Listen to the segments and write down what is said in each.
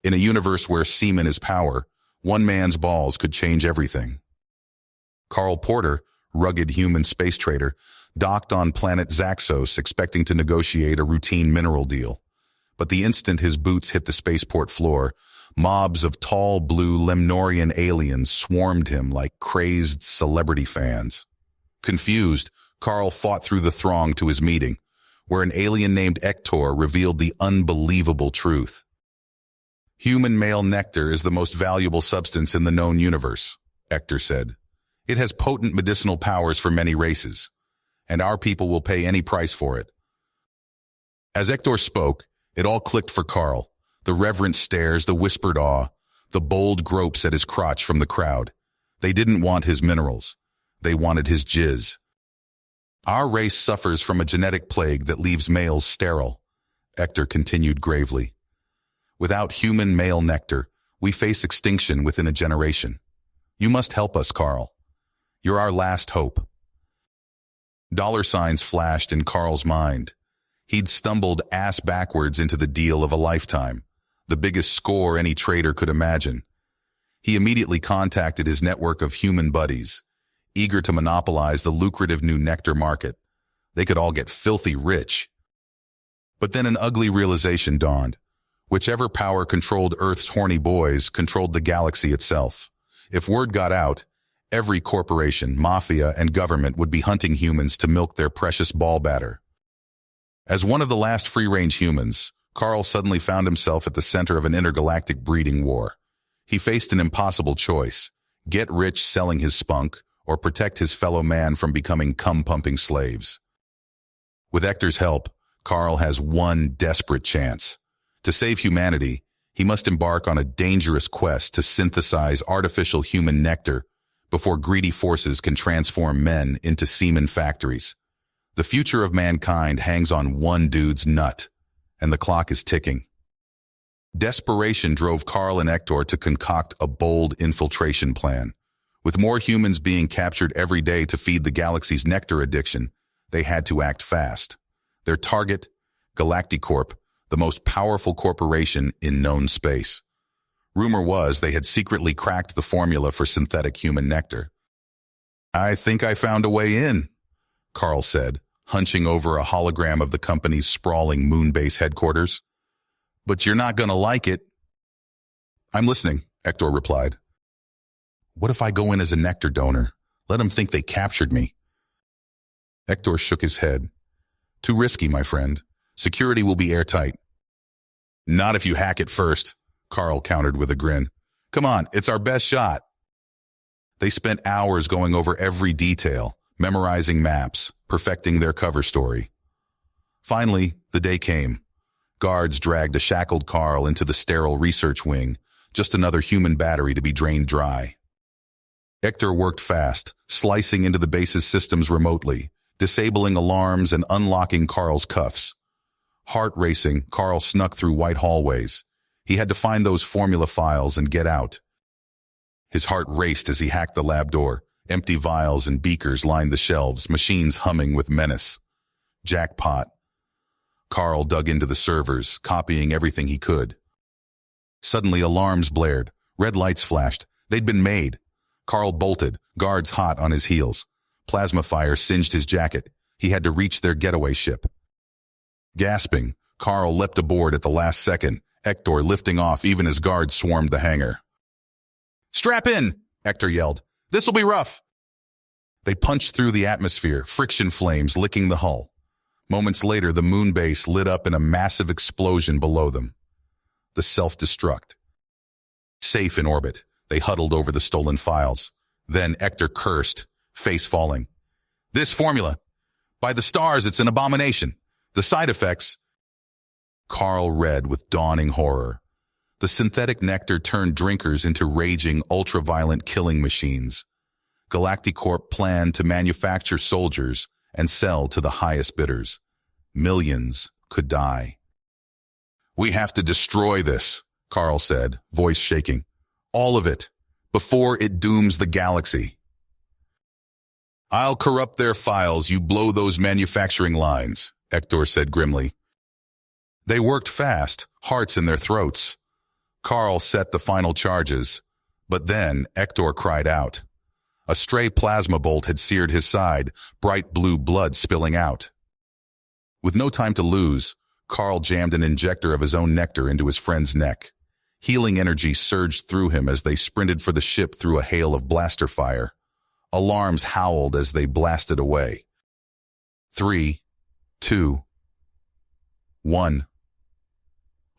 In a universe where semen is power, one man's balls could change everything. Carl Porter, rugged human space trader, docked on planet Zaxos expecting to negotiate a routine mineral deal. But the instant his boots hit the spaceport floor, mobs of tall blue Lemnorian aliens swarmed him like crazed celebrity fans. Confused, Carl fought through the throng to his meeting, where an alien named Nectar revealed the unbelievable truth. Human male nectar is the most valuable substance in the known universe, Nectar said. It has potent medicinal powers for many races, and our people will pay any price for it. As Nectar spoke, it all clicked for Carl. The reverent stares, the whispered awe, the bold gropes at his crotch from the crowd. They didn't want his minerals. They wanted his jizz. Our race suffers from a genetic plague that leaves males sterile, Nectar continued gravely. Without human male nectar, we face extinction within a generation. You must help us, Carl. You're our last hope. Dollar signs flashed in Carl's mind. He'd stumbled ass backwards into the deal of a lifetime, the biggest score any trader could imagine. He immediately contacted his network of human buddies, eager to monopolize the lucrative new nectar market. They could all get filthy rich. But then an ugly realization dawned. Whichever power controlled Earth's horny boys controlled the galaxy itself. If word got out, every corporation, mafia, and government would be hunting humans to milk their precious ball batter. As one of the last free-range humans, Carl suddenly found himself at the center of an intergalactic breeding war. He faced an impossible choice: get rich selling his spunk, or protect his fellow man from becoming cum-pumping slaves. With Nectar's help, Carl has one desperate chance. To save humanity, he must embark on a dangerous quest to synthesize artificial human nectar before greedy forces can transform men into semen factories. The future of mankind hangs on one dude's nut, and the clock is ticking. Desperation drove Carl and Nectar to concoct a bold infiltration plan. With more humans being captured every day to feed the galaxy's nectar addiction, they had to act fast. Their target, Galacticorp, the most powerful corporation in known space. Rumor was they had secretly cracked the formula for synthetic human nectar. "I think I found a way in," Carl said, hunching over a hologram of the company's sprawling moon-base headquarters. "But you're not gonna like it." "I'm listening," Nectar replied. "What if I go in as a nectar donor? Let them think they captured me." Nectar shook his head. "Too risky, my friend. Security will be airtight." "Not if you hack it first," Carl countered with a grin. "Come on, it's our best shot." They spent hours going over every detail, memorizing maps, perfecting their cover story. Finally, the day came. Guards dragged a shackled Carl into the sterile research wing, just another human battery to be drained dry. Nectar worked fast, slicing into the base's systems remotely, disabling alarms and unlocking Carl's cuffs. Heart racing, Carl snuck through white hallways. He had to find those formula files and get out. His heart raced as he hacked the lab door. Empty vials and beakers lined the shelves, machines humming with menace. Jackpot. Carl dug into the servers, copying everything he could. Suddenly alarms blared. Red lights flashed. They'd been made. Carl bolted, guards hot on his heels. Plasma fire singed his jacket. He had to reach their getaway ship. Gasping, Carl leapt aboard at the last second, Nectar lifting off even as guards swarmed the hangar. "Strap in!" Nectar yelled. "This'll be rough!" They punched through the atmosphere, friction flames licking the hull. Moments later, the moon base lit up in a massive explosion below them. The self-destruct. Safe in orbit, they huddled over the stolen files. Then Nectar cursed, face falling. "This formula! By the stars, it's an abomination! The side effects—" Carl read with dawning horror. The synthetic nectar turned drinkers into raging, ultra-violent killing machines. Galacticorp planned to manufacture soldiers and sell to the highest bidders. Millions could die. "We have to destroy this," Carl said, voice shaking. "All of it, before it dooms the galaxy." "I'll corrupt their files, you blow those manufacturing lines," Nectar said grimly. They worked fast, hearts in their throats. Carl set the final charges, but then Ector cried out. A stray plasma bolt had seared his side, bright blue blood spilling out. With no time to lose, Carl jammed an injector of his own nectar into his friend's neck. Healing energy surged through him as they sprinted for the ship through a hail of blaster fire. Alarms howled as they blasted away. 3, 2, 1.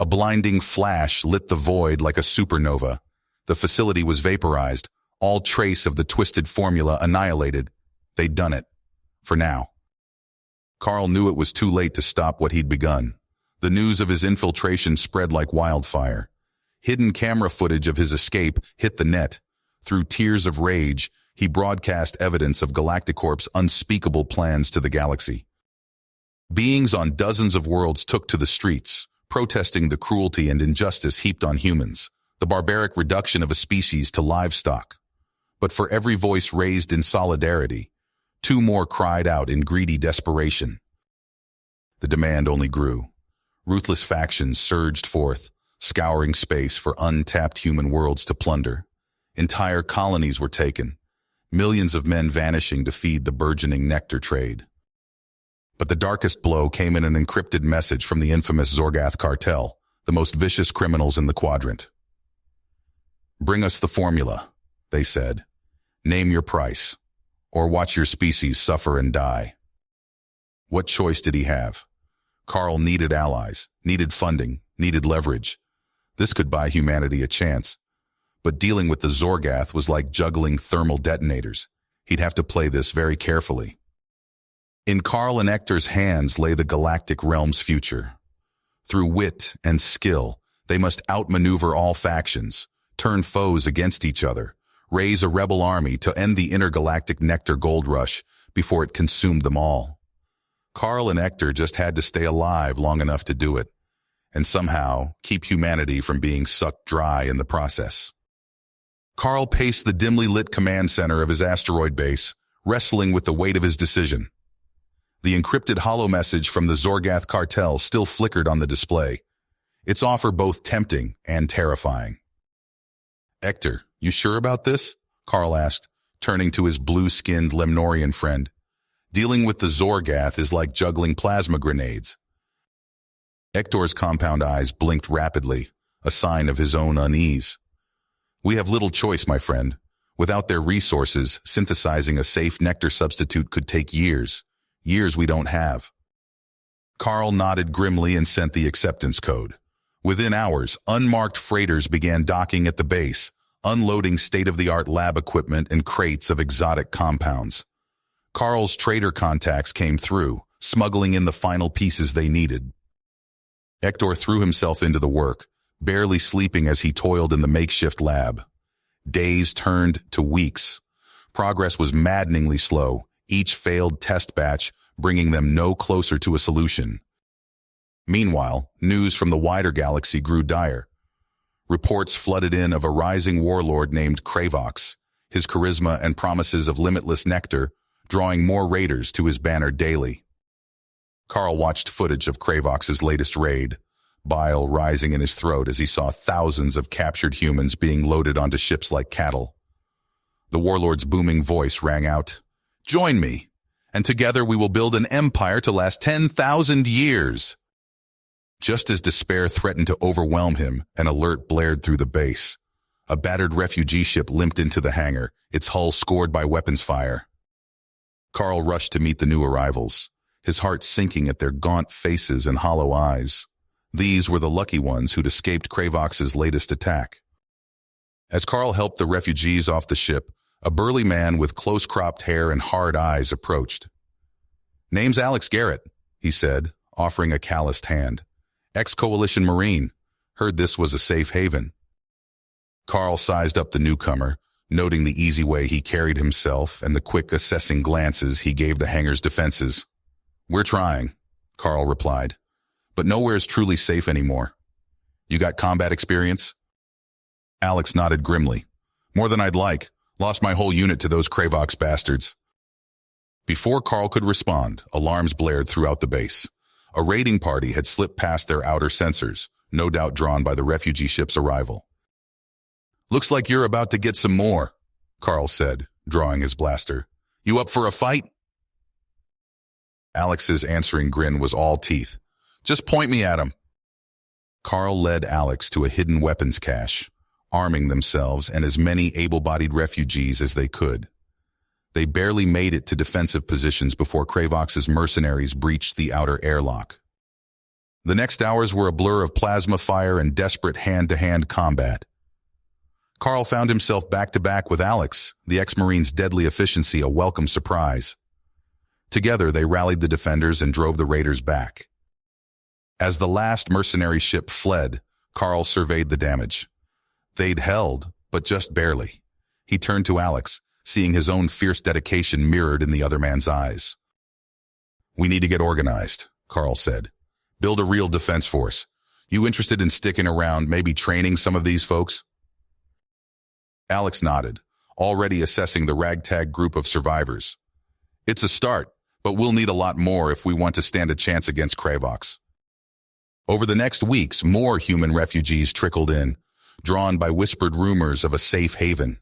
A blinding flash lit the void like a supernova. The facility was vaporized, all trace of the twisted formula annihilated. They'd done it. For now. Carl knew it was too late to stop what he'd begun. The news of his infiltration spread like wildfire. Hidden camera footage of his escape hit the net. Through tears of rage, he broadcast evidence of Galacticorp's unspeakable plans to the galaxy. Beings on dozens of worlds took to the streets, protesting the cruelty and injustice heaped on humans, the barbaric reduction of a species to livestock. But for every voice raised in solidarity, 2 more cried out in greedy desperation. The demand only grew. Ruthless factions surged forth, scouring space for untapped human worlds to plunder. Entire colonies were taken, millions of men vanishing to feed the burgeoning Nectar trade. But the darkest blow came in an encrypted message from the infamous Zorgath cartel, the most vicious criminals in the quadrant. "Bring us the formula," they said. "Name your price, or watch your species suffer and die." What choice did he have? Carl needed allies, needed funding, needed leverage. This could buy humanity a chance. But dealing with the Zorgath was like juggling thermal detonators. He'd have to play this very carefully. In Carl and Ector's hands lay the galactic realm's future. Through wit and skill, they must outmaneuver all factions, turn foes against each other, raise a rebel army to end the intergalactic Nectar gold rush before it consumed them all. Carl and Ector just had to stay alive long enough to do it, and somehow keep humanity from being sucked dry in the process. Carl paced the dimly lit command center of his asteroid base, wrestling with the weight of his decision. The encrypted holomessage from the Zorgath cartel still flickered on the display, its offer both tempting and terrifying. "Ector, you sure about this?" Carl asked, turning to his blue-skinned Lemnorian friend. "Dealing with the Zorgath is like juggling plasma grenades." Ector's compound eyes blinked rapidly, a sign of his own unease. "We have little choice, my friend. Without their resources, synthesizing a safe Nectar substitute could take years. Years we don't have." Carl nodded grimly and sent the acceptance code. Within hours, unmarked freighters began docking at the base, unloading state-of-the-art lab equipment and crates of exotic compounds. Carl's trader contacts came through, smuggling in the final pieces they needed. Ector threw himself into the work, barely sleeping as he toiled in the makeshift lab. Days turned to weeks. Progress was maddeningly slow, each failed test batch bringing them no closer to a solution. Meanwhile, news from the wider galaxy grew dire. Reports flooded in of a rising warlord named Kravox, his charisma and promises of limitless nectar drawing more raiders to his banner daily. Carl watched footage of Kravox's latest raid, bile rising in his throat as he saw thousands of captured humans being loaded onto ships like cattle. The warlord's booming voice rang out, "Join me, and together we will build an empire to last 10,000 years." Just as despair threatened to overwhelm him, an alert blared through the base. A battered refugee ship limped into the hangar, its hull scored by weapons fire. Carl rushed to meet the new arrivals, his heart sinking at their gaunt faces and hollow eyes. These were the lucky ones who'd escaped Kravox's latest attack. As Carl helped the refugees off the ship, a burly man with close-cropped hair and hard eyes approached. "Name's Alex Garrett," he said, offering a calloused hand. "Ex-Coalition Marine. Heard this was a safe haven." Carl sized up the newcomer, noting the easy way he carried himself and the quick assessing glances he gave the hangar's defenses. "We're trying," Carl replied, "but nowhere's truly safe anymore. You got combat experience?" Alex nodded grimly. "More than I'd like. Lost my whole unit to those Kravox bastards." Before Carl could respond, alarms blared throughout the base. A raiding party had slipped past their outer sensors, no doubt drawn by the refugee ship's arrival. "Looks like you're about to get some more," Carl said, drawing his blaster. "You up for a fight?" Alex's answering grin was all teeth. "Just point me at him." Carl led Alex to a hidden weapons cache, arming themselves and as many able-bodied refugees as they could. They barely made it to defensive positions before Kravox's mercenaries breached the outer airlock. The next hours were a blur of plasma fire and desperate hand-to-hand combat. Carl found himself back-to-back with Alex, the ex-Marine's deadly efficiency a welcome surprise. Together, they rallied the defenders and drove the raiders back. As the last mercenary ship fled, Carl surveyed the damage. They'd held, but just barely. He turned to Alex, seeing his own fierce dedication mirrored in the other man's eyes. "We need to get organized," Carl said. "Build a real defense force. You interested in sticking around, maybe training some of these folks?" Alex nodded, already assessing the ragtag group of survivors. "It's a start, but we'll need a lot more if we want to stand a chance against Kravox." Over the next weeks, more human refugees trickled in, drawn by whispered rumors of a safe haven.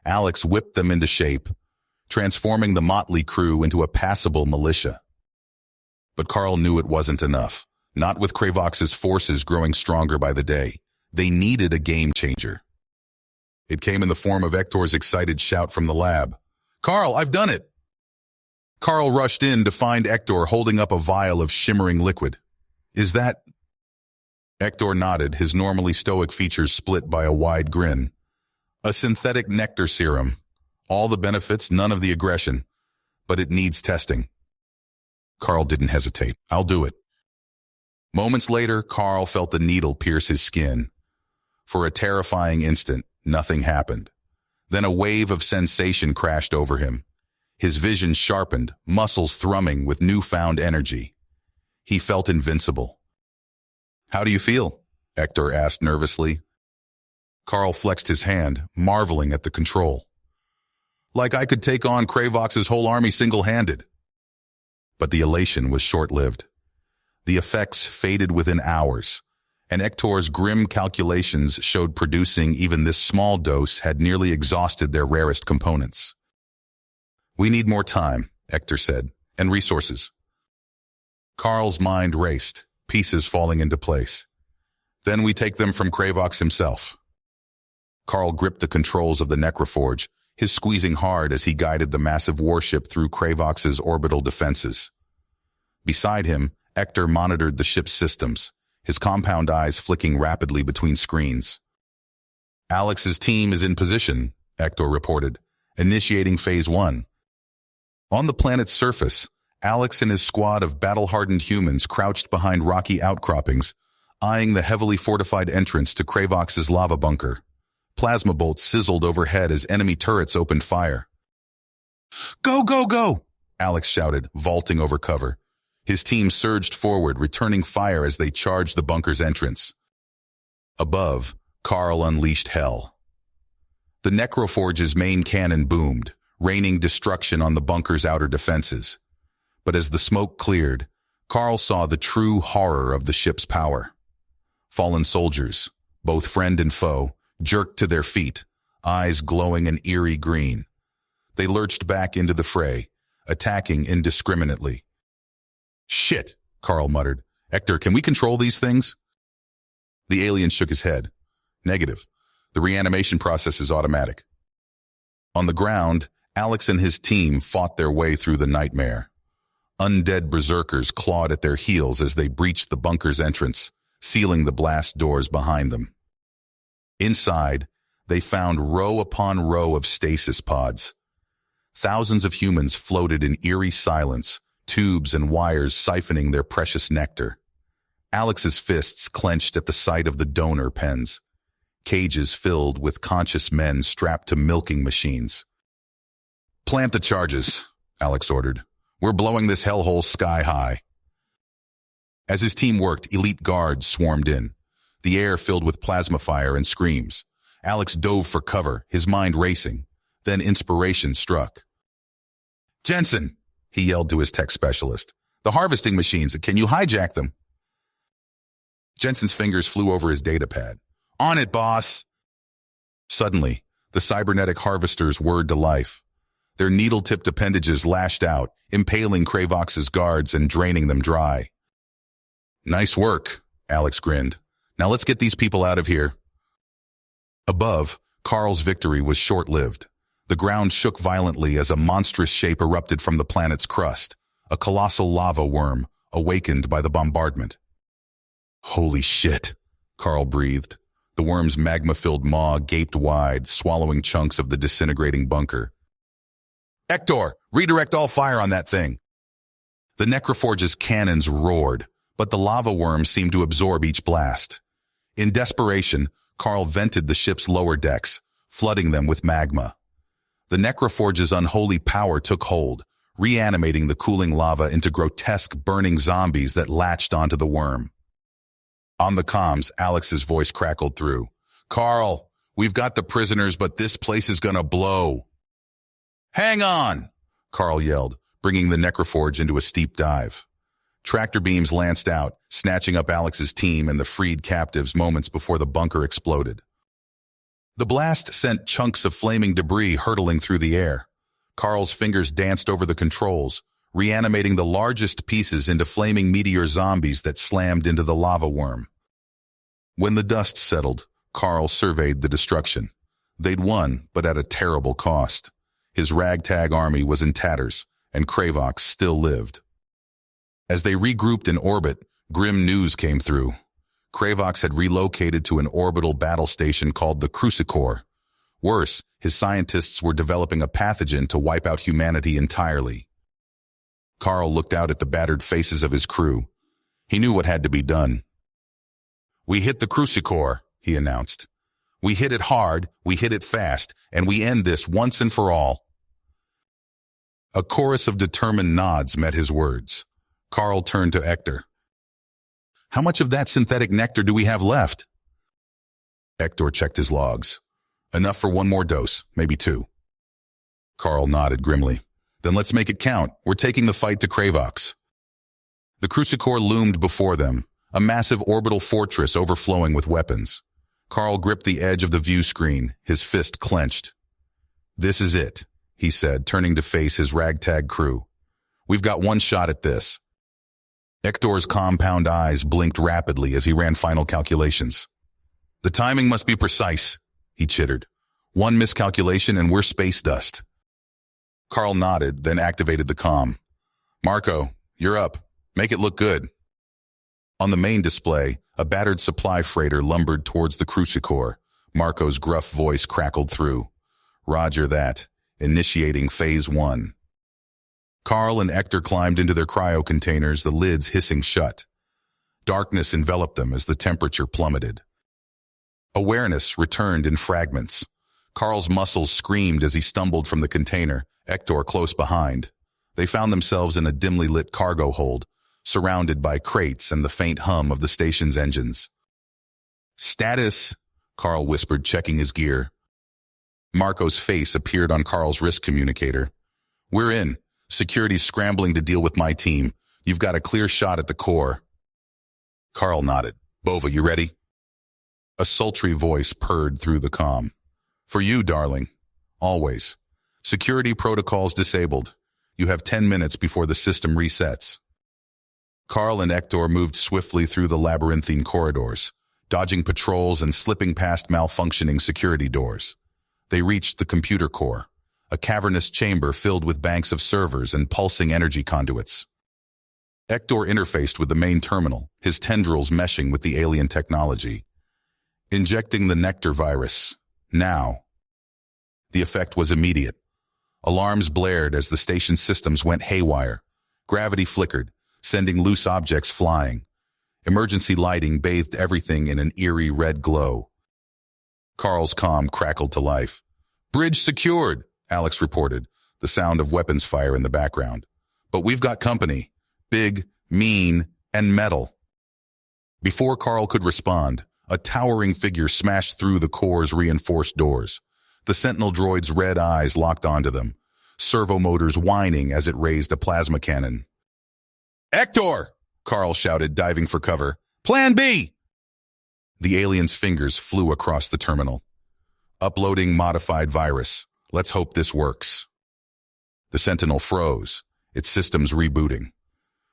Alex whipped them into shape, transforming the motley crew into a passable militia. But Carl knew it wasn't enough, not with Kravox's forces growing stronger by the day. They needed a game changer. It came in the form of Hector's excited shout from the lab. "Carl, I've done it!" Carl rushed in to find Hector holding up a vial of shimmering liquid. "Is that—" Hector nodded, his normally stoic features split by a wide grin. "A synthetic nectar serum. All the benefits, none of the aggression. But it needs testing." Carl didn't hesitate. "I'll do it." Moments later, Carl felt the needle pierce his skin. For a terrifying instant, nothing happened. Then a wave of sensation crashed over him. His vision sharpened, muscles thrumming with newfound energy. He felt invincible. "How do you feel?" Hector asked nervously. Carl flexed his hand, marveling at the control. "Like I could take on Kravox's whole army single-handed." But the elation was short-lived. The effects faded within hours, and Hector's grim calculations showed producing even this small dose had nearly exhausted their rarest components. "We need more time," Hector said, "and resources." Carl's mind raced, pieces falling into place. "Then we take them from Kravox himself." Carl gripped the controls of the Necroforge, his squeezing hard as he guided the massive warship through Kravox's orbital defenses. Beside him, Hector monitored the ship's systems, his compound eyes flicking rapidly between screens. "Alex's team is in position," Hector reported, initiating Phase 1. On the planet's surface, Alex and his squad of battle-hardened humans crouched behind rocky outcroppings, eyeing the heavily fortified entrance to Kravox's lava bunker. Plasma bolts sizzled overhead as enemy turrets opened fire. "Go, go, go!" Alex shouted, vaulting over cover. His team surged forward, returning fire as they charged the bunker's entrance. Above, Carl unleashed hell. The Necroforge's main cannon boomed, raining destruction on the bunker's outer defenses. But as the smoke cleared, Carl saw the true horror of the ship's power. Fallen soldiers, both friend and foe, jerked to their feet, eyes glowing an eerie green. They lurched back into the fray, attacking indiscriminately. "Shit," Carl muttered. "Hector, can we control these things?" The alien shook his head. "Negative. The reanimation process is automatic." On the ground, Alex and his team fought their way through the nightmare. Undead berserkers clawed at their heels as they breached the bunker's entrance, sealing the blast doors behind them. Inside, they found row upon row of stasis pods. Thousands of humans floated in eerie silence, tubes and wires siphoning their precious nectar. Alex's fists clenched at the sight of the donor pens, cages filled with conscious men strapped to milking machines. "Plant the charges," Alex ordered. "We're blowing this hellhole sky high." As his team worked, elite guards swarmed in, the air filled with plasma fire and screams. Alex dove for cover, his mind racing. Then inspiration struck. "Jensen," he yelled to his tech specialist. "The harvesting machines, can you hijack them?" Jensen's fingers flew over his datapad. On it, boss! Suddenly, the cybernetic harvesters whirred to life. Their needle-tipped appendages lashed out, impaling Kravox's guards and draining them dry. Nice work, Alex grinned. Now let's get these people out of here. Above, Carl's victory was short-lived. The ground shook violently as a monstrous shape erupted from the planet's crust, a colossal lava worm, awakened by the bombardment. Holy shit, Carl breathed. The worm's magma-filled maw gaped wide, swallowing chunks of the disintegrating bunker. Hector, redirect all fire on that thing. The Necroforge's cannons roared, but the lava worm seemed to absorb each blast. In desperation, Carl vented the ship's lower decks, flooding them with magma. The Necroforge's unholy power took hold, reanimating the cooling lava into grotesque burning zombies that latched onto the worm. On the comms, Alex's voice crackled through. Carl, we've got the prisoners, but this place is gonna blow. Hang on, Carl yelled, bringing the Necroforge into a steep dive. Tractor beams lanced out, snatching up Alex's team and the freed captives moments before the bunker exploded. The blast sent chunks of flaming debris hurtling through the air. Carl's fingers danced over the controls, reanimating the largest pieces into flaming meteor zombies that slammed into the lava worm. When the dust settled, Carl surveyed the destruction. They'd won, but at a terrible cost. His ragtag army was in tatters, and Kravox still lived. As they regrouped in orbit, grim news came through. Kravox had relocated to an orbital battle station called the Crucicore. Worse, his scientists were developing a pathogen to wipe out humanity entirely. Carl looked out at the battered faces of his crew. He knew what had to be done. We hit the Crucicore, he announced. We hit it hard, we hit it fast, and we end this once and for all. A chorus of determined nods met his words. Carl turned to Hector. How much of that synthetic nectar do we have left? Hector checked his logs. Enough for one more dose, maybe two. Carl nodded grimly. Then let's make it count. We're taking the fight to Kravox. The Crucicore loomed before them, a massive orbital fortress overflowing with weapons. Carl gripped the edge of the view screen, his fist clenched. This is it, he said, turning to face his ragtag crew. We've got one shot at this. Hector's compound eyes blinked rapidly as he ran final calculations. The timing must be precise, he chittered. One miscalculation and we're space dust. Carl nodded, then activated the comm. Marco, you're up. Make it look good. On the main display, a battered supply freighter lumbered towards the Crucicore. Marco's gruff voice crackled through. Roger that. Initiating Phase 1. Carl and Hector climbed into their cryo containers, the lids hissing shut. Darkness enveloped them as the temperature plummeted. Awareness returned in fragments. Carl's muscles screamed as he stumbled from the container, Hector close behind. They found themselves in a dimly lit cargo hold, surrounded by crates and the faint hum of the station's engines. Status, Carl whispered, checking his gear. Marco's face appeared on Carl's wrist communicator. We're in. Security's scrambling to deal with my team. You've got a clear shot at the core. Carl nodded. Bova, you ready? A sultry voice purred through the comm. For you, darling. Always. Security protocols disabled. You have 10 minutes before the system resets. Carl and Hector moved swiftly through the labyrinthine corridors, dodging patrols and slipping past malfunctioning security doors. They reached the computer core, a cavernous chamber filled with banks of servers and pulsing energy conduits. Hector interfaced with the main terminal, his tendrils meshing with the alien technology. Injecting the Nectar virus. Now. The effect was immediate. Alarms blared as the station's systems went haywire. Gravity flickered, sending loose objects flying. Emergency lighting bathed everything in an eerie red glow. Carl's comm crackled to life. Bridge secured, Alex reported, the sound of weapons fire in the background. But we've got company. Big, mean, and metal. Before Carl could respond, a towering figure smashed through the core's reinforced doors. The Sentinel droid's red eyes locked onto them, servo motors whining as it raised a plasma cannon. Hector! Carl shouted, diving for cover. Plan B! The alien's fingers flew across the terminal. Uploading modified virus. Let's hope this works. The Sentinel froze, its systems rebooting.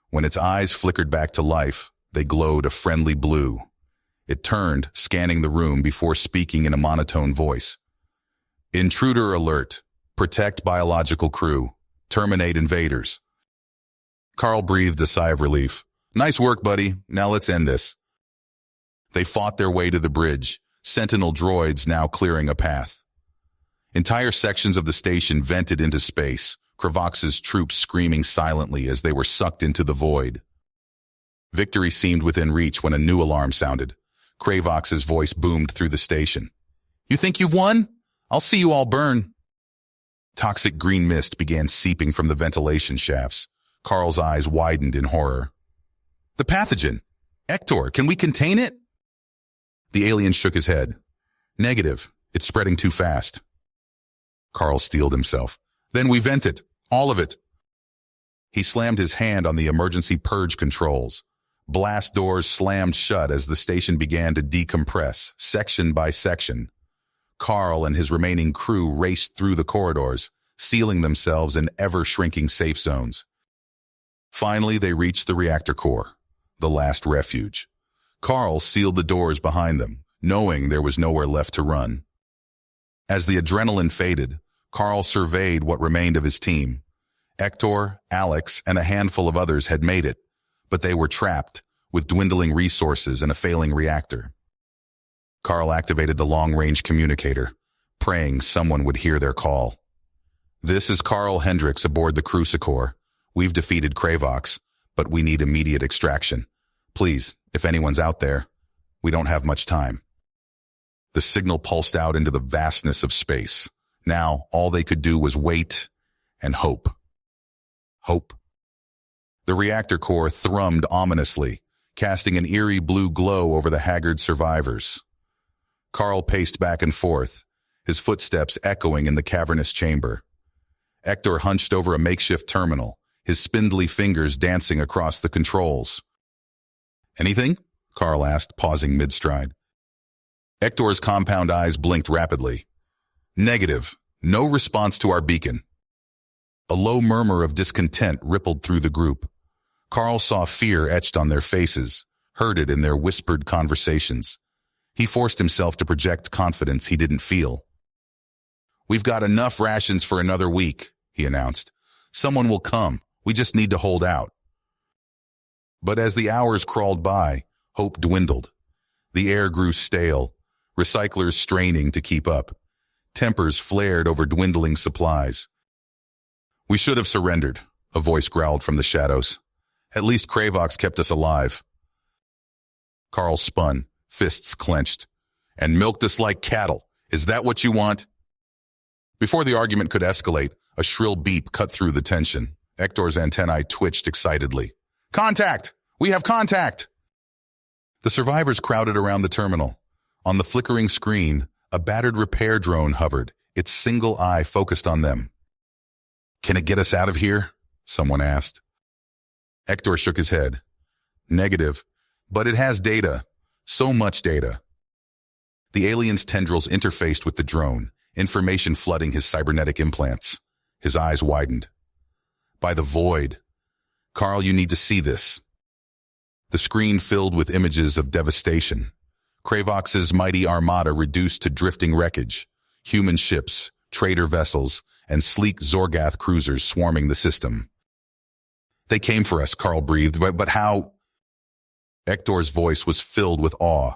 When its eyes flickered back to life, they glowed a friendly blue. It turned, scanning the room before speaking in a monotone voice. Intruder alert. Protect biological crew. Terminate invaders. Carl breathed a sigh of relief. Nice work, buddy. Now let's end this. They fought their way to the bridge, Sentinel droids now clearing a path. Entire sections of the station vented into space, Kravox's troops screaming silently as they were sucked into the void. Victory seemed within reach when a new alarm sounded. Kravox's voice boomed through the station. You think you've won? I'll see you all burn. Toxic green mist began seeping from the ventilation shafts. Carl's eyes widened in horror. The pathogen! Ector, can we contain it? The alien shook his head. Negative. It's spreading too fast. Carl steeled himself. Then we vent it. All of it. He slammed his hand on the emergency purge controls. Blast doors slammed shut as the station began to decompress, section by section. Carl and his remaining crew raced through the corridors, sealing themselves in ever-shrinking safe zones. Finally, they reached the reactor core, the last refuge. Carl sealed the doors behind them, knowing there was nowhere left to run. As the adrenaline faded, Carl surveyed what remained of his team. Ector, Alex, and a handful of others had made it, but they were trapped, with dwindling resources and a failing reactor. Carl activated the long-range communicator, praying someone would hear their call. This is Carl Hendricks aboard the Crucicore. We've defeated Kravox, but we need immediate extraction. Please, if anyone's out there, we don't have much time. The signal pulsed out into the vastness of space. Now, all they could do was wait and hope. Hope. The reactor core thrummed ominously, casting an eerie blue glow over the haggard survivors. Carl paced back and forth, his footsteps echoing in the cavernous chamber. Ector hunched over a makeshift terminal, his spindly fingers dancing across the controls. Anything? Carl asked, pausing mid-stride. Ector's compound eyes blinked rapidly. Negative. No response to our beacon. A low murmur of discontent rippled through the group. Carl saw fear etched on their faces, heard it in their whispered conversations. He forced himself to project confidence he didn't feel. We've got enough rations for another week, he announced. Someone will come. We just need to hold out. But as the hours crawled by, hope dwindled. The air grew stale, recyclers straining to keep up. Tempers flared over dwindling supplies. We should have surrendered, a voice growled from the shadows. At least Kravox kept us alive. Carl spun, fists clenched. And milked us like cattle. Is that what you want? Before the argument could escalate, a shrill beep cut through the tension. Ector's antennae twitched excitedly. Contact! We have contact! The survivors crowded around the terminal. On the flickering screen, a battered repair drone hovered, its single eye focused on them. Can it get us out of here? Someone asked. Ector shook his head. Negative, but it has data. So much data. The alien's tendrils interfaced with the drone, information flooding his cybernetic implants. His eyes widened. By the void. Carl, you need to see this. The screen filled with images of devastation. Kravox's mighty armada reduced to drifting wreckage. Human ships, trader vessels, and sleek Zorgath cruisers swarming the system. They came for us, Carl breathed, but how? Ector's voice was filled with awe.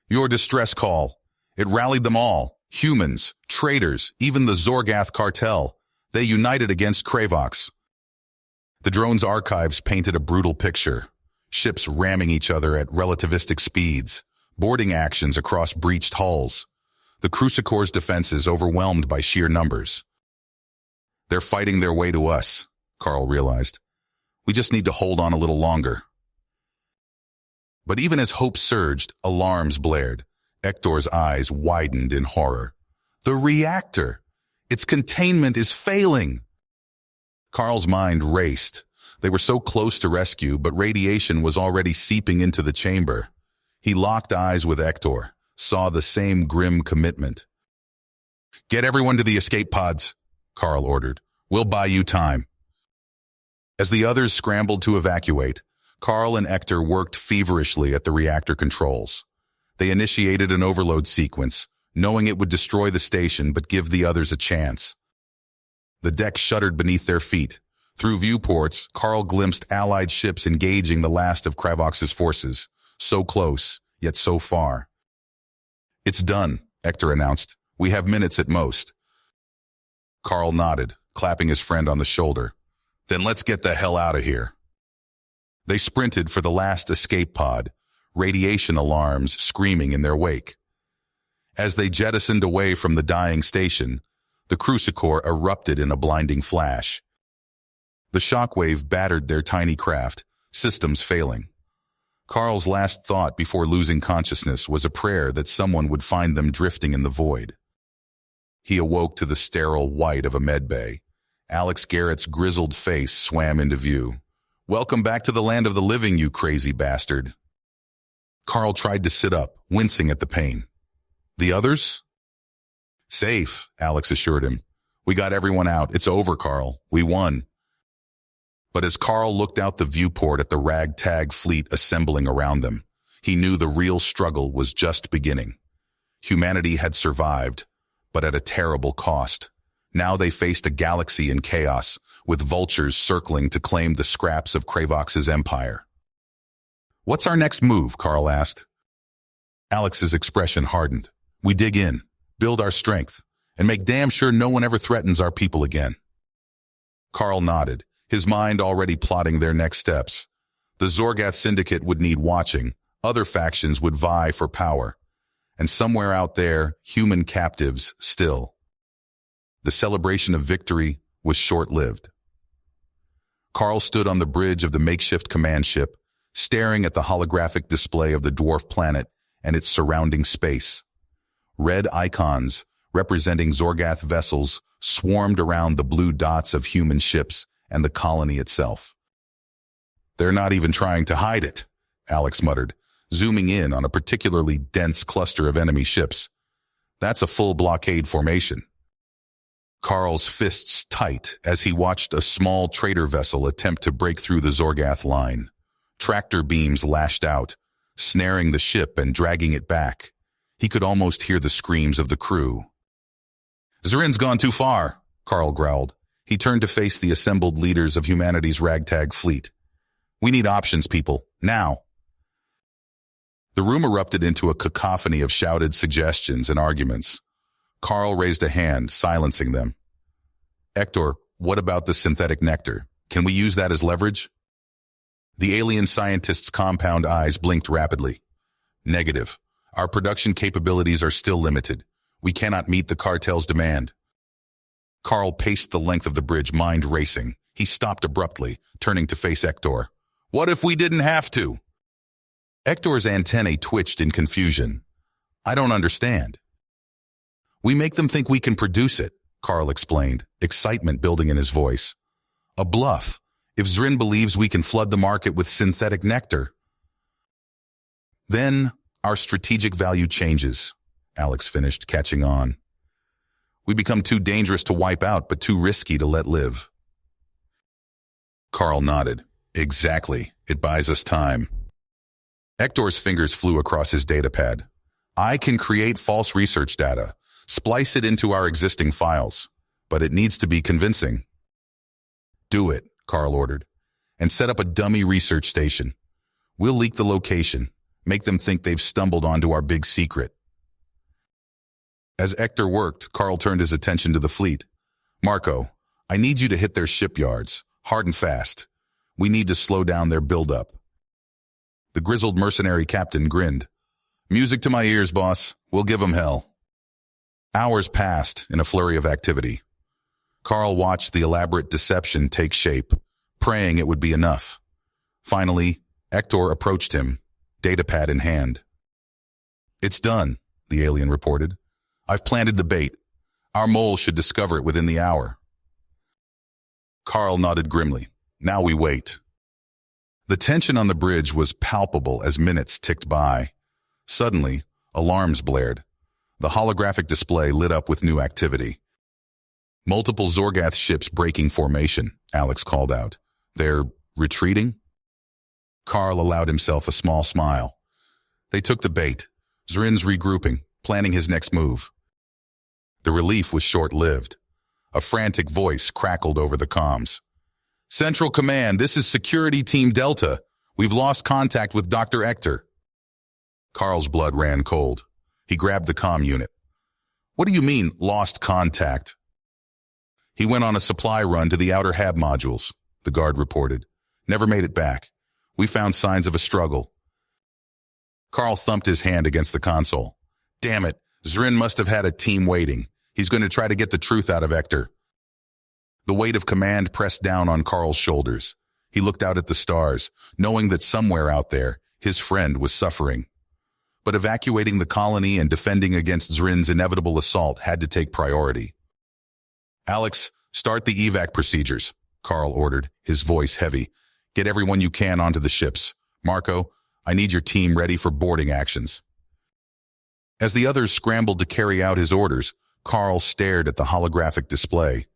Your distress call. It rallied them all. Humans, traitors, even the Zorgath cartel. They united against Kravox. The drone's archives painted a brutal picture. Ships ramming each other at relativistic speeds, boarding actions across breached hulls. The Crucicore's defenses overwhelmed by sheer numbers. They're fighting their way to us, Carl realized. We just need to hold on a little longer. But even as hope surged, alarms blared. Ector's eyes widened in horror. The reactor! Its containment is failing! Carl's mind raced. They were so close to rescue, but radiation was already seeping into the chamber. He locked eyes with Hector, saw the same grim commitment. "Get everyone to the escape pods," Carl ordered. "We'll buy you time." As the others scrambled to evacuate, Carl and Hector worked feverishly at the reactor controls. They initiated an overload sequence, knowing it would destroy the station but give the others a chance. The deck shuddered beneath their feet. Through viewports, Carl glimpsed Allied ships engaging the last of Kravox's forces. So close, yet so far. "It's done," Hector announced. "We have minutes at most." Carl nodded, clapping his friend on the shoulder. "Then let's get the hell out of here." They sprinted for the last escape pod, radiation alarms screaming in their wake. As they jettisoned away from the dying station, the crucicore erupted in a blinding flash. The shockwave battered their tiny craft, systems failing. Carl's last thought before losing consciousness was a prayer that someone would find them drifting in the void. He awoke to the sterile white of a medbay. Alex Garrett's grizzled face swam into view. "Welcome back to the land of the living, you crazy bastard." Carl tried to sit up, wincing at the pain. "The others?" "Safe," Alex assured him. "We got everyone out. It's over, Carl. We won." But as Carl looked out the viewport at the ragtag fleet assembling around them, he knew the real struggle was just beginning. Humanity had survived, but at a terrible cost. Now they faced a galaxy in chaos, with vultures circling to claim the scraps of Kravox's empire. "What's our next move?" Carl asked. Alex's expression hardened. "We dig in, build our strength, and make damn sure no one ever threatens our people again." Carl nodded, his mind already plotting their next steps. The Zorgath Syndicate would need watching, other factions would vie for power, and somewhere out there, human captives still. The celebration of victory was short-lived. Carl stood on the bridge of the makeshift command ship, staring at the holographic display of the dwarf planet and its surrounding space. Red icons, representing Zorgath vessels, swarmed around the blue dots of human ships and the colony itself. "They're not even trying to hide it," Alex muttered, zooming in on a particularly dense cluster of enemy ships. "That's a full blockade formation." Carl's fists tight as he watched a small trader vessel attempt to break through the Zorgath line. Tractor beams lashed out, snaring the ship and dragging it back. He could almost hear the screams of the crew. "Zrin's gone too far," Carl growled. He turned to face the assembled leaders of humanity's ragtag fleet. "We need options, people. Now." The room erupted into a cacophony of shouted suggestions and arguments. Carl raised a hand, silencing them. "Hector, what about the synthetic nectar? Can we use that as leverage?" The alien scientist's compound eyes blinked rapidly. "Negative. Our production capabilities are still limited. We cannot meet the cartel's demand." Carl paced the length of the bridge, mind racing. He stopped abruptly, turning to face Hector. "What if we didn't have to?" Hector's antennae twitched in confusion. "I don't understand." "We make them think we can produce it," Carl explained, excitement building in his voice. "A bluff. If Zrin believes we can flood the market with synthetic nectar, then our strategic value changes," Alex finished, catching on. "We become too dangerous to wipe out, but too risky to let live." Carl nodded. "Exactly. It buys us time." Hector's fingers flew across his datapad. "I can create false research data, splice it into our existing files, but it needs to be convincing." "Do it," Carl ordered, "and set up a dummy research station. We'll leak the location, make them think they've stumbled onto our big secret." As Hector worked, Carl turned his attention to the fleet. "Marco, I need you to hit their shipyards, hard and fast. We need to slow down their buildup." The grizzled mercenary captain grinned. "Music to my ears, boss. We'll give 'em hell." Hours passed in a flurry of activity. Carl watched the elaborate deception take shape, praying it would be enough. Finally, Hector approached him, datapad in hand. "It's done," the alien reported. "I've planted the bait. Our mole should discover it within the hour." Carl nodded grimly. "Now we wait." The tension on the bridge was palpable as minutes ticked by. Suddenly, alarms blared. The holographic display lit up with new activity. Multiple Zorgath ships breaking formation, Alex called out. They're retreating? Carl allowed himself a small smile. They took the bait. Zrin's regrouping, planning his next move. The relief was short-lived. A frantic voice crackled over the comms. Central Command, this is Security Team Delta. We've lost contact with Dr. Nectar. Carl's blood ran cold. He grabbed the comm unit. What do you mean, lost contact? He went on a supply run to the outer hab modules, the guard reported. Never made it back. We found signs of a struggle. Carl thumped his hand against the console. Damn it, Zrin must have had a team waiting. He's going to try to get the truth out of Nectar. The weight of command pressed down on Carl's shoulders. He looked out at the stars, knowing that somewhere out there, his friend was suffering. But evacuating the colony and defending against Zrin's inevitable assault had to take priority. Alex, start the evac procedures, Carl ordered, his voice heavy. Get everyone you can onto the ships. Marco, I need your team ready for boarding actions. As the others scrambled to carry out his orders, Carl stared at the holographic display.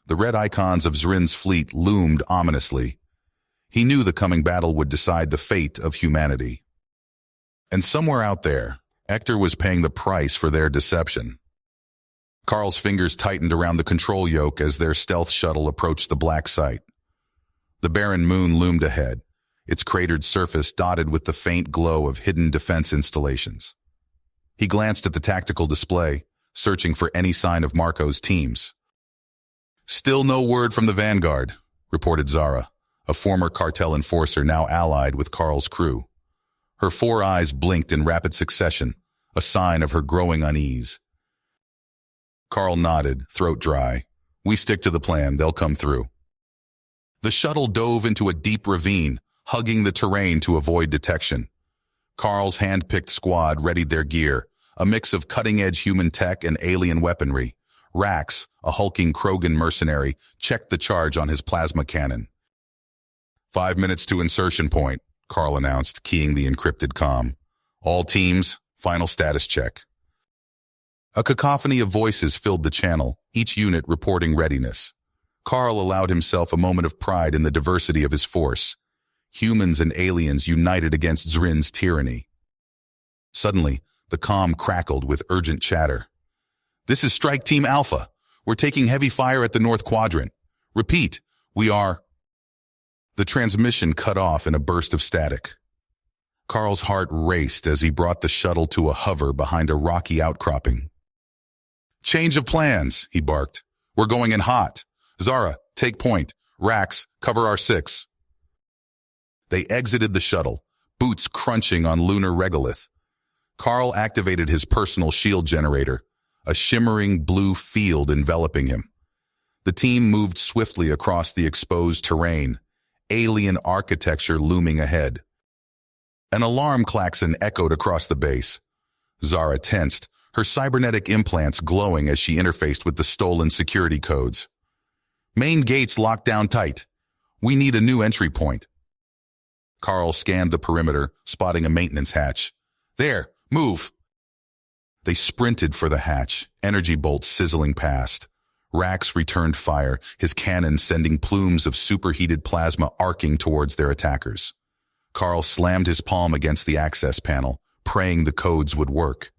The red icons of Zrin's fleet loomed ominously. He knew the coming battle would decide the fate of humanity. And somewhere out there, Nectar was paying the price for their deception. Carl's fingers tightened around the control yoke as their stealth shuttle approached the black site. The barren moon loomed ahead, its cratered surface dotted with the faint glow of hidden defense installations. He glanced at the tactical display, searching for any sign of Marco's teams. Still no word from the Vanguard, reported Zara, a former cartel enforcer now allied with Carl's crew. Her 4 eyes blinked in rapid succession, a sign of her growing unease. Carl nodded, throat dry. We stick to the plan, they'll come through. The shuttle dove into a deep ravine, hugging the terrain to avoid detection. Carl's hand-picked squad readied their gear, a mix of cutting-edge human tech and alien weaponry. Rax, a hulking Krogan mercenary, checked the charge on his plasma cannon. 5 minutes to insertion point, Carl announced, keying the encrypted comm. All teams, final status check. A cacophony of voices filled the channel, each unit reporting readiness. Carl allowed himself a moment of pride in the diversity of his force. Humans and aliens united against Zrin's tyranny. Suddenly, the comm crackled with urgent chatter. This is Strike Team Alpha. We're taking heavy fire at the North Quadrant. Repeat, we are... The transmission cut off in a burst of static. Carl's heart raced as he brought the shuttle to a hover behind a rocky outcropping. Change of plans, he barked. We're going in hot. Zara, take point. Rax, cover our 6. They exited the shuttle, boots crunching on lunar regolith. Carl activated his personal shield generator, a shimmering blue field enveloping him. The team moved swiftly across the exposed terrain, alien architecture looming ahead. An alarm klaxon echoed across the base. Zara tensed, her cybernetic implants glowing as she interfaced with the stolen security codes. Main gates locked down tight. We need a new entry point. Carl scanned the perimeter, spotting a maintenance hatch. There, move! They sprinted for the hatch, energy bolts sizzling past. Rax returned fire, his cannon sending plumes of superheated plasma arcing towards their attackers. Carl slammed his palm against the access panel, praying the codes would work.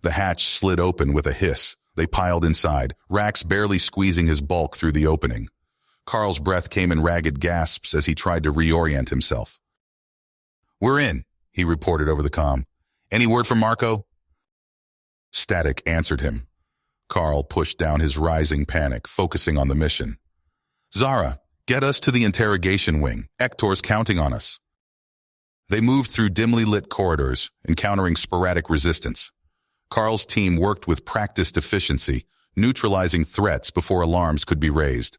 The hatch slid open with a hiss. They piled inside, Rax barely squeezing his bulk through the opening. Carl's breath came in ragged gasps as he tried to reorient himself. We're in, he reported over the comm. Any word from Marco? Static answered him. Carl pushed down his rising panic, focusing on the mission. Zara, get us to the interrogation wing. Ector's counting on us. They moved through dimly lit corridors, encountering sporadic resistance. Carl's team worked with practiced efficiency, neutralizing threats before alarms could be raised.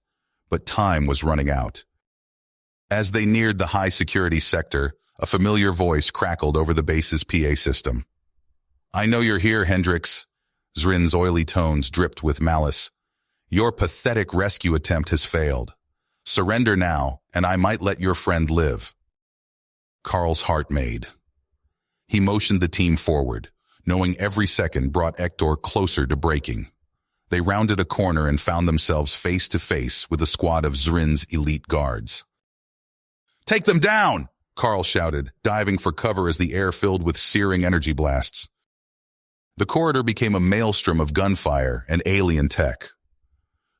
But time was running out. As they neared the high-security sector, a familiar voice crackled over the base's PA system. I know you're here, Hendrix. Zrin's oily tones dripped with malice. Your pathetic rescue attempt has failed. Surrender now, and I might let your friend live. Carl's heart made. He motioned the team forward, knowing every second brought Hector closer to breaking. They rounded a corner and found themselves face to face with a squad of Zrin's elite guards. "Take them down!" Carl shouted, diving for cover as the air filled with searing energy blasts. The corridor became a maelstrom of gunfire and alien tech.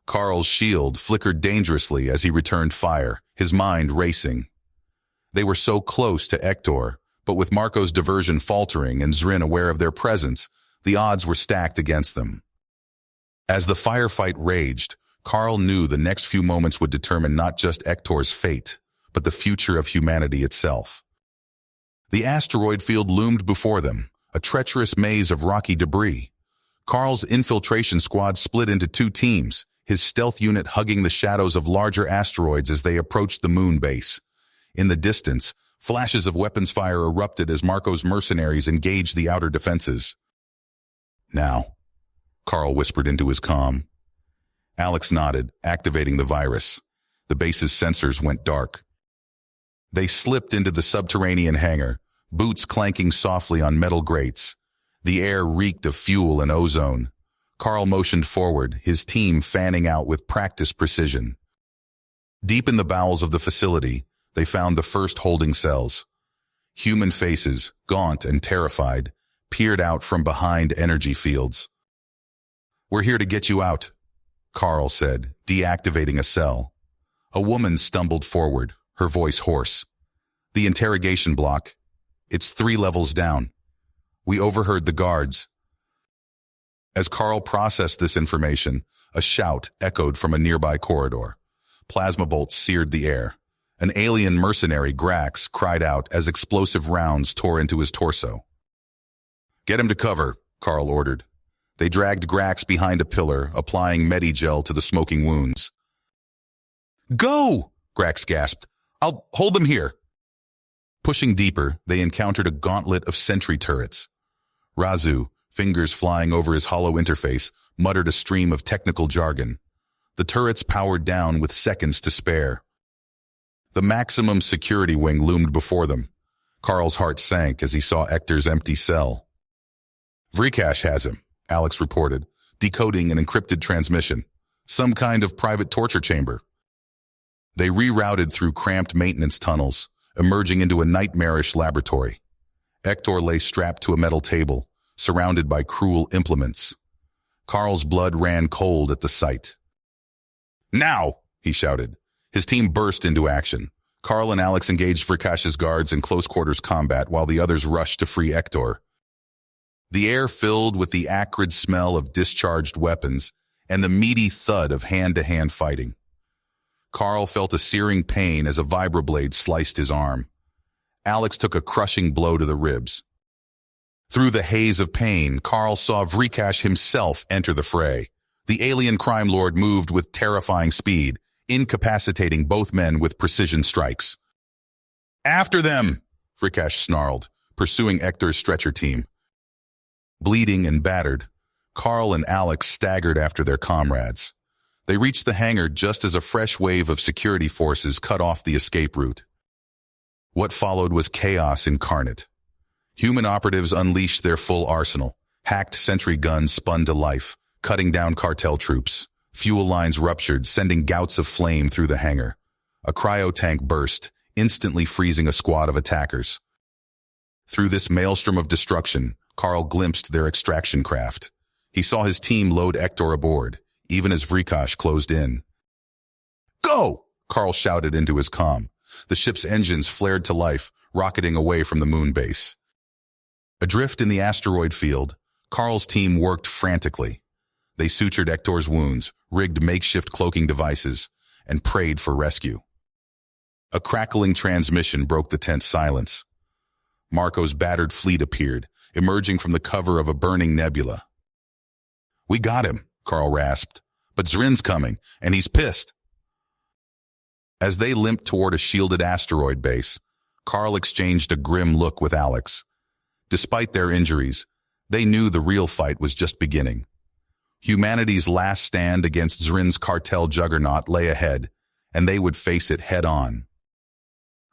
Carl's shield flickered dangerously as he returned fire, his mind racing. They were so close to Hector, but with Marco's diversion faltering and Zrin aware of their presence, the odds were stacked against them. As the firefight raged, Carl knew the next few moments would determine not just Hector's fate, but the future of humanity itself. The asteroid field loomed before them, a treacherous maze of rocky debris. Carl's infiltration squad split into two teams, his stealth unit hugging the shadows of larger asteroids as they approached the moon base. In the distance, flashes of weapons fire erupted as Marco's mercenaries engaged the outer defenses. "Now," Carl whispered into his comm. Alex nodded, activating the virus. The base's sensors went dark. They slipped into the subterranean hangar, boots clanking softly on metal grates. The air reeked of fuel and ozone. Carl motioned forward, his team fanning out with practiced precision. Deep in the bowels of the facility, they found the first holding cells. Human faces, gaunt and terrified, peered out from behind energy fields. "We're here to get you out," Carl said, deactivating a cell. A woman stumbled forward, her voice hoarse. "The interrogation block. It's 3 levels down. We overheard the guards." As Carl processed this information, a shout echoed from a nearby corridor. Plasma bolts seared the air. An alien mercenary, Grax, cried out as explosive rounds tore into his torso. "Get him to cover," Carl ordered. They dragged Grax behind a pillar, applying Medigel to the smoking wounds. "Go!" Grax gasped. "I'll hold him here." Pushing deeper, they encountered a gauntlet of sentry turrets. Razu, fingers flying over his hollow interface, muttered a stream of technical jargon. The turrets powered down with seconds to spare. The maximum security wing loomed before them. Carl's heart sank as he saw Hector's empty cell. "Vrikash has him," Alex reported, decoding an encrypted transmission. "Some kind of private torture chamber." They rerouted through cramped maintenance tunnels, emerging into a nightmarish laboratory. Hector lay strapped to a metal table, surrounded by cruel implements. Carl's blood ran cold at the sight. "Now!" he shouted. His team burst into action. Carl and Alex engaged Vrikash's guards in close-quarters combat while the others rushed to free Hector. The air filled with the acrid smell of discharged weapons and the meaty thud of hand-to-hand fighting. Carl felt a searing pain as a vibroblade sliced his arm. Alex took a crushing blow to the ribs. Through the haze of pain, Carl saw Vrikash himself enter the fray. The alien crime lord moved with terrifying speed, incapacitating both men with precision strikes. "After them!" Vrikash snarled, pursuing Hector's stretcher team. Bleeding and battered, Carl and Alex staggered after their comrades. They reached the hangar just as a fresh wave of security forces cut off the escape route. What followed was chaos incarnate. Human operatives unleashed their full arsenal. Hacked sentry guns spun to life, cutting down cartel troops. Fuel lines ruptured, sending gouts of flame through the hangar. A cryo tank burst, instantly freezing a squad of attackers. Through this maelstrom of destruction, Carl glimpsed their extraction craft. He saw his team load Hector aboard, even as Vrikash closed in. "Go!" Carl shouted into his comm. The ship's engines flared to life, rocketing away from the moon base. Adrift in the asteroid field, Carl's team worked frantically. They sutured Hector's wounds, rigged makeshift cloaking devices, and prayed for rescue. A crackling transmission broke the tense silence. Marco's battered fleet appeared, emerging from the cover of a burning nebula. "We got him," Carl rasped, "but Zrin's coming, and he's pissed." As they limped toward a shielded asteroid base, Carl exchanged a grim look with Alex. Despite their injuries, they knew the real fight was just beginning. Humanity's last stand against Zrin's cartel juggernaut lay ahead, and they would face it head-on.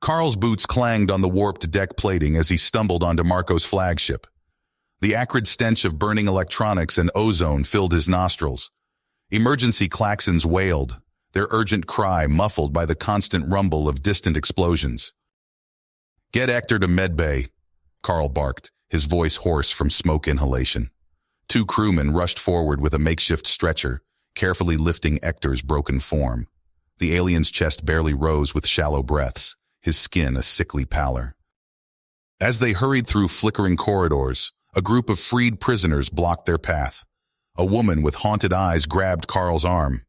Carl's boots clanged on the warped deck plating as he stumbled onto Marco's flagship. The acrid stench of burning electronics and ozone filled his nostrils. Emergency klaxons wailed, their urgent cry muffled by the constant rumble of distant explosions. "Get Hector to medbay," Carl barked, his voice hoarse from smoke inhalation. Two crewmen rushed forward with a makeshift stretcher, carefully lifting Hector's broken form. The alien's chest barely rose with shallow breaths, his skin a sickly pallor. As they hurried through flickering corridors, a group of freed prisoners blocked their path. A woman with haunted eyes grabbed Carl's arm.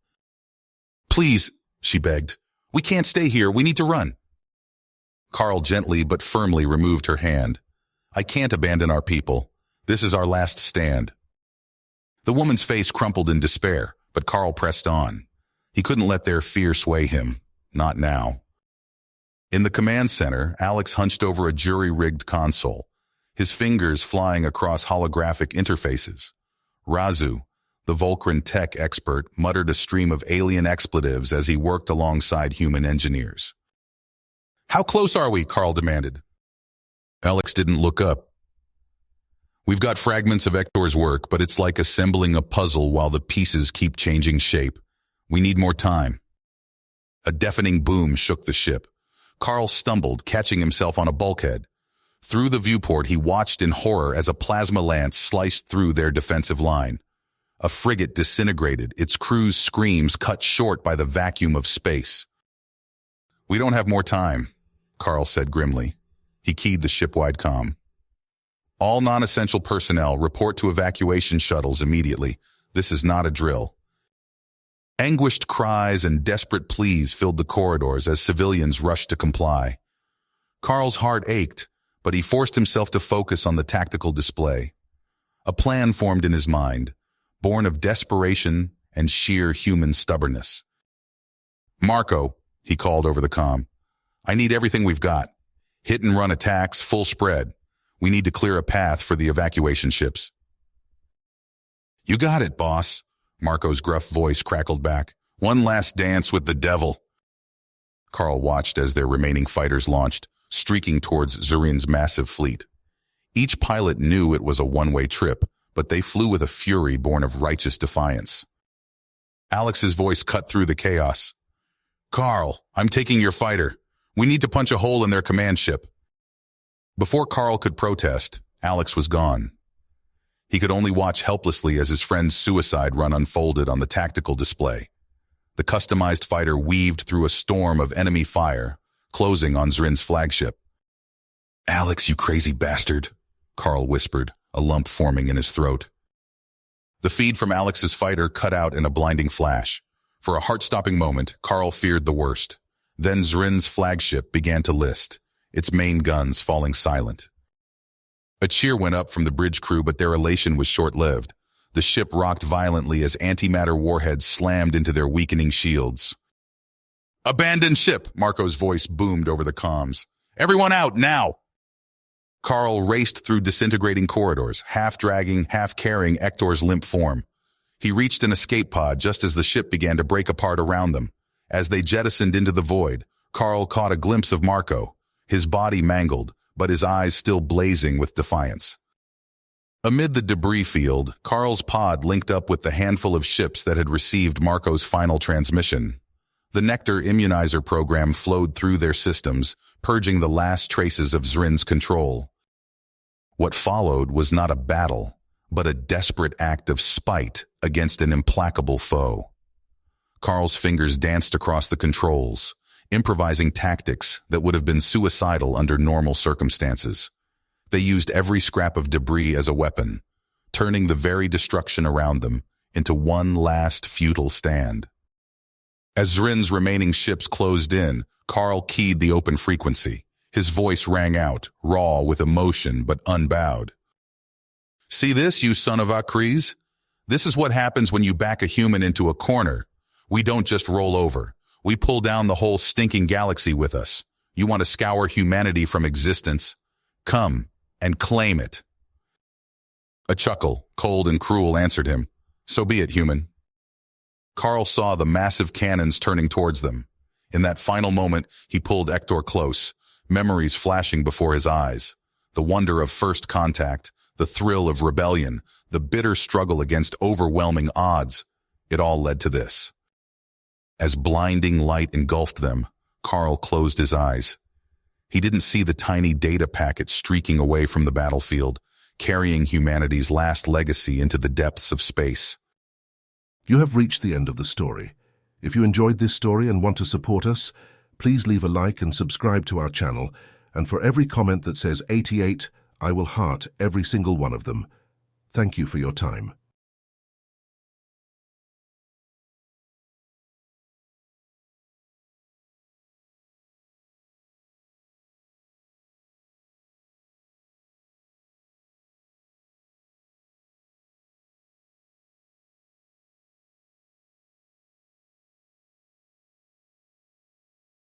"Please," she begged. "We can't stay here. We need to run." Carl gently but firmly removed her hand. "I can't abandon our people. This is our last stand." The woman's face crumpled in despair, but Carl pressed on. He couldn't let their fear sway him. Not now. In the command center, Alex hunched over a jury-rigged console, his fingers flying across holographic interfaces. Razu, the Volcran tech expert, muttered a stream of alien expletives as he worked alongside human engineers. "How close are we?" Carl demanded. Alex didn't look up. "We've got fragments of Hector's work, but it's like assembling a puzzle while the pieces keep changing shape. We need more time." A deafening boom shook the ship. Carl stumbled, catching himself on a bulkhead. Through the viewport, he watched in horror as a plasma lance sliced through their defensive line. A frigate disintegrated, its crew's screams cut short by the vacuum of space. "We don't have more time," Carl said grimly. He keyed the ship-wide comm. "All non-essential personnel report to evacuation shuttles immediately. This is not a drill." Anguished cries and desperate pleas filled the corridors as civilians rushed to comply. Carl's heart ached, but he forced himself to focus on the tactical display. A plan formed in his mind, born of desperation and sheer human stubbornness. "Marco," he called over the comm, "I need everything we've got. Hit-and-run attacks, full spread. We need to clear a path for the evacuation ships." "You got it, boss," Marco's gruff voice crackled back. "One last dance with the devil." Carl watched as their remaining fighters launched, streaking towards Zurin's massive fleet. Each pilot knew it was a one-way trip, but they flew with a fury born of righteous defiance. Alex's voice cut through the chaos. "Carl, I'm taking your fighter. We need to punch a hole in their command ship." Before Carl could protest, Alex was gone. He could only watch helplessly as his friend's suicide run unfolded on the tactical display. The customized fighter weaved through a storm of enemy fire, closing on Zurin's flagship. "Alex, you crazy bastard," Carl whispered, a lump forming in his throat. The feed from Alex's fighter cut out in a blinding flash. For a heart-stopping moment, Carl feared the worst. Then Zurin's flagship began to list, its main guns falling silent. A cheer went up from the bridge crew, but their elation was short-lived. The ship rocked violently as antimatter warheads slammed into their weakening shields. "Abandon ship!" Marco's voice boomed over the comms. "Everyone out, now!" Carl raced through disintegrating corridors, half dragging, half carrying Hector's limp form. He reached an escape pod just as the ship began to break apart around them. As they jettisoned into the void, Carl caught a glimpse of Marco, his body mangled, but his eyes still blazing with defiance. Amid the debris field, Carl's pod linked up with the handful of ships that had received Marco's final transmission. The Nectar immunizer program flowed through their systems, purging the last traces of Zurin's control. What followed was not a battle, but a desperate act of spite against an implacable foe. Carl's fingers danced across the controls, improvising tactics that would have been suicidal under normal circumstances. They used every scrap of debris as a weapon, turning the very destruction around them into one last futile stand. As Zurin's remaining ships closed in, Carl keyed the open frequency. His voice rang out, raw with emotion but unbowed. "See this, you son of Akriz? This is what happens when you back a human into a corner. We don't just roll over. We pull down the whole stinking galaxy with us. You want to scour humanity from existence? Come and claim it." A chuckle, cold and cruel, answered him. "So be it, human." Carl saw the massive cannons turning towards them. In that final moment, he pulled Hector close, memories flashing before his eyes. The wonder of first contact, the thrill of rebellion, the bitter struggle against overwhelming odds. It all led to this. As blinding light engulfed them, Carl closed his eyes. He didn't see the tiny data packet streaking away from the battlefield, carrying humanity's last legacy into the depths of space. You have reached the end of the story. If you enjoyed this story and want to support us, please leave a like and subscribe to our channel, and for every comment that says 88, I will heart every single one of them. Thank you for your time.